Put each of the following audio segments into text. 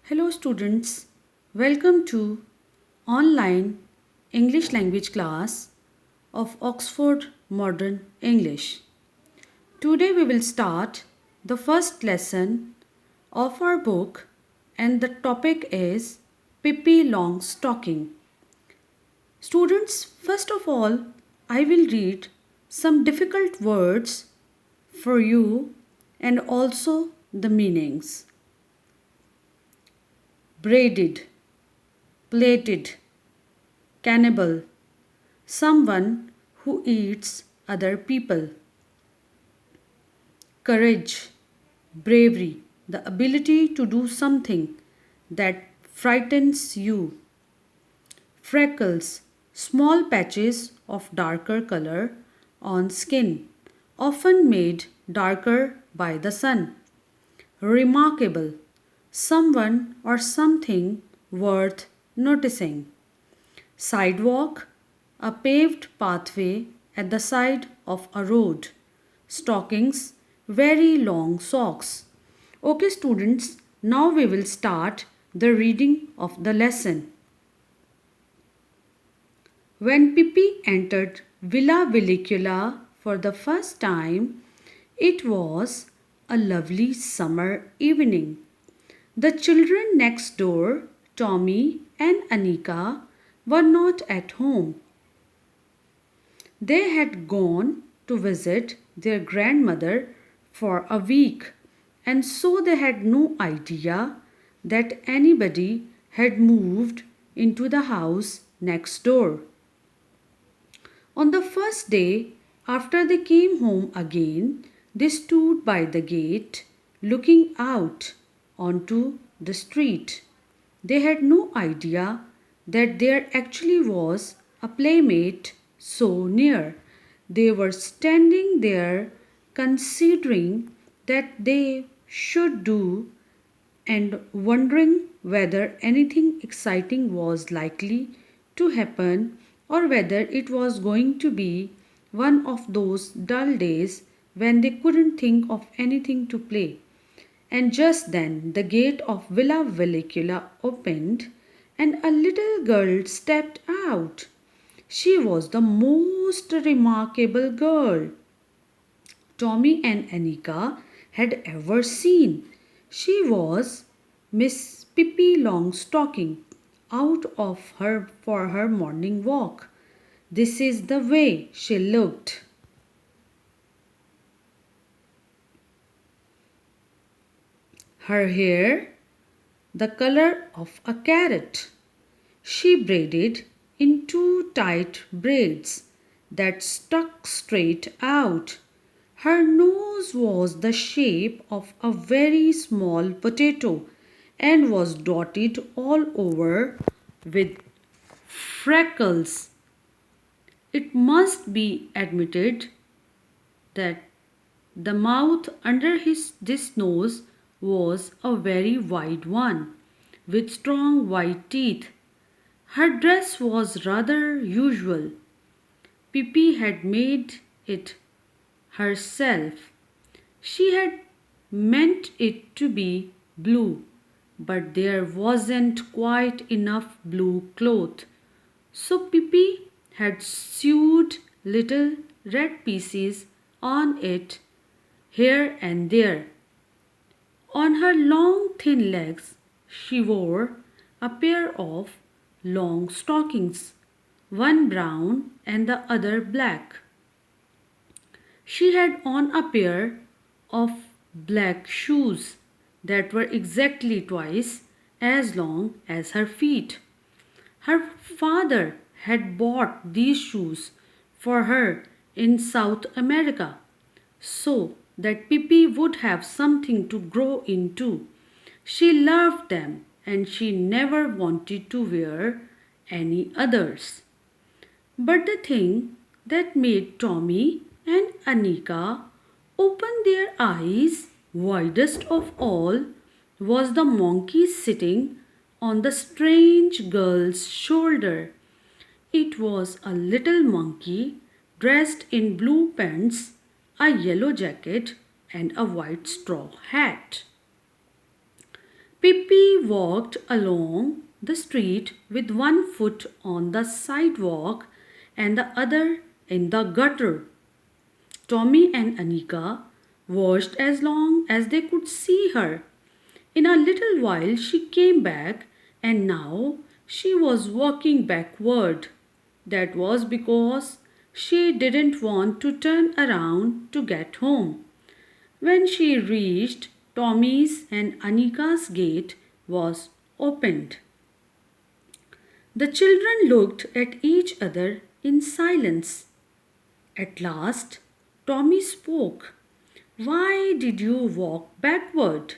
Hello students, welcome to online English language class of Oxford Modern English. Today we will start the first lesson of our book and the topic is Pippi Longstocking. Students, first of all, I will read some difficult words for you and also the meanings. Braided, plated, cannibal, someone who eats other people. Courage, bravery, the ability to do something that frightens you. Freckles, small patches of darker color on skin, often made darker by the sun. Remarkable, someone or something worth noticing. Sidewalk, a paved pathway at the side of a road. Stockings, very long socks. Okay, students, now we will start the reading of the lesson. When Pippi entered Villa Villicula for the first time, it was a lovely summer evening. The children next door, Tommy and Anika, were not at home. They had gone to visit their grandmother for a week, and so they had no idea that anybody had moved into the house next door. On the first day after they came home again, they stood by the gate looking out onto the street. They had no idea that there actually was a playmate so near. They were standing there considering that they should do and wondering whether anything exciting was likely to happen or whether it was going to be one of those dull days when they couldn't think of anything to play. And just then the gate of Villa Villicula opened and a little girl stepped out. She was the most remarkable girl Tommy and Anika had ever seen. She was Miss Pippi Longstocking out of her for her morning walk. This is the way she looked. Her hair, the color of a carrot. She braided in two tight braids that stuck straight out. Her nose was the shape of a very small potato and was dotted all over with freckles. It must be admitted that the mouth under this nose was a very wide one, with strong white teeth. Her dress was rather usual. Pippi had made it herself. She had meant it to be blue, but there wasn't quite enough blue cloth. So Pippi had sewed little red pieces on it here and there. On her long thin legs she wore a pair of long stockings, one brown and the other black. She had on a pair of black shoes that were exactly twice as long as her feet. Her father had bought these shoes for her in South America so that Pippi would have something to grow into. She loved them and she never wanted to wear any others. But the thing that made Tommy and Anika open their eyes widest of all was the monkey sitting on the strange girl's shoulder. It was a little monkey dressed in blue pants, a yellow jacket, and a white straw hat. Pippi walked along the street with one foot on the sidewalk and the other in the gutter. Tommy and Anika watched as long as they could see her. In a little while she came back and now she was walking backward. That was because she didn't want to turn around to get home. When she reached Tommy's and Anika's gate was opened. The children looked at each other in silence. At last, Tommy spoke. Why did you walk backward?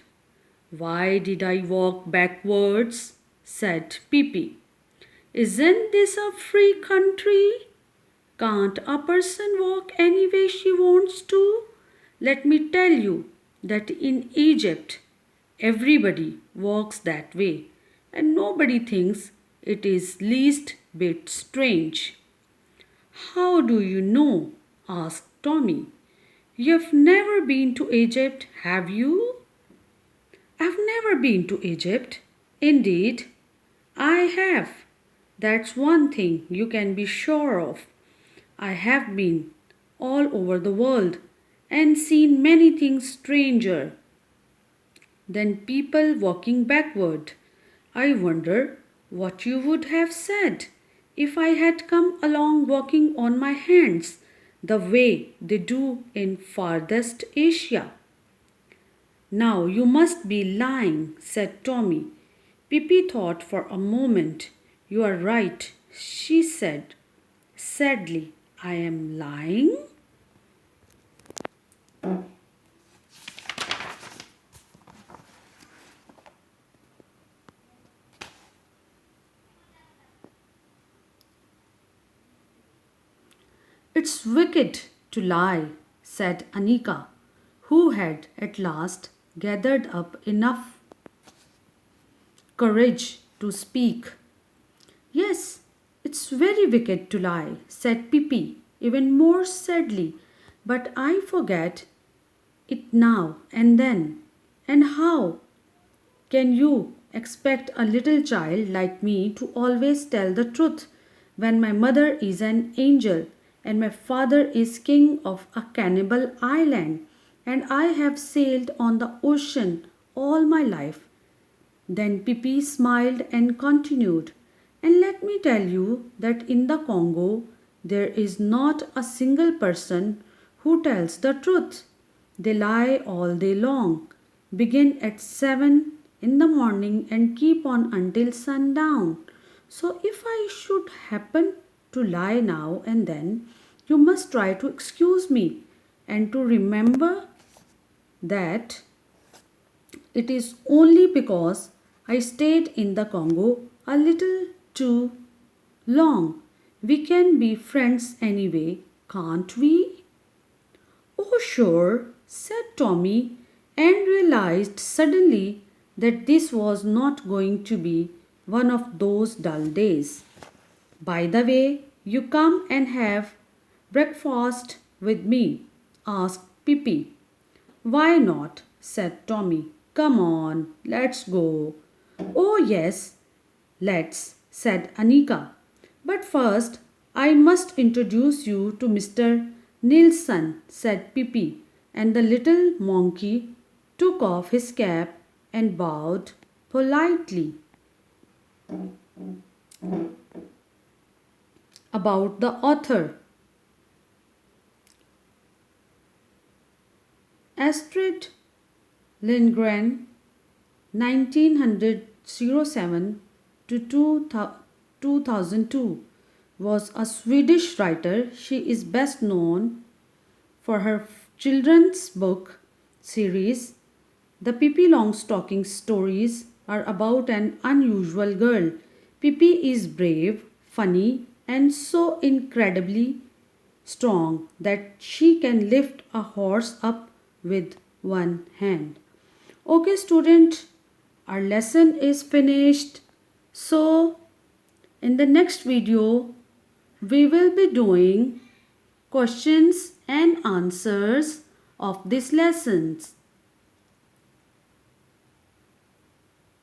Why did I walk backwards? Said Pippi. Isn't this a free country? Can't a person walk any way she wants to? Let me tell you that in Egypt, everybody walks that way and nobody thinks it is least bit strange. How do you know? Asked Tommy. You've never been to Egypt, have you? I've never been to Egypt. Indeed, I have. That's one thing you can be sure of. I have been all over the world and seen many things stranger than people walking backward. I wonder what you would have said if I had come along walking on my hands the way they do in farthest Asia. Now you must be lying, said Tommy. Pippi thought for a moment. You are right, she said. Sadly, I am lying. It's wicked to lie, said Anika, who had at last gathered up enough courage to speak. Yes, it's very wicked to lie, said Pippi, even more sadly, but I forget it now and then. And how can you expect a little child like me to always tell the truth when my mother is an angel and my father is king of a cannibal island and I have sailed on the ocean all my life? Then Pippi smiled and continued, and let me tell you that in the Congo there is not a single person who tells the truth. They lie all day long, begin at 7 in the morning and keep on until sundown. So if I should happen to lie now and then, you must try to excuse me and to remember that it is only because I stayed in the Congo a little too long. We can be friends anyway, can't we? Oh, sure, said Tommy, and realized suddenly that this was not going to be one of those dull days. By the way, you come and have breakfast with me, asked Pippi. Why not? Said Tommy. Come on, let's go. Oh, yes, let's, said Anika. But first, I must introduce you to Mr. Nilsson, said Pippi, and the little monkey took off his cap and bowed politely. About the author. Astrid Lindgren, 1907 to 2002, was a Swedish writer. She is best known for her children's book series. The Pippi Longstocking stories are about an unusual girl. Pippi is brave, funny, and so incredibly strong that she can lift a horse up with one hand. Okay, student, our lesson is finished. So, in the next video, we will be doing questions and answers of these lessons.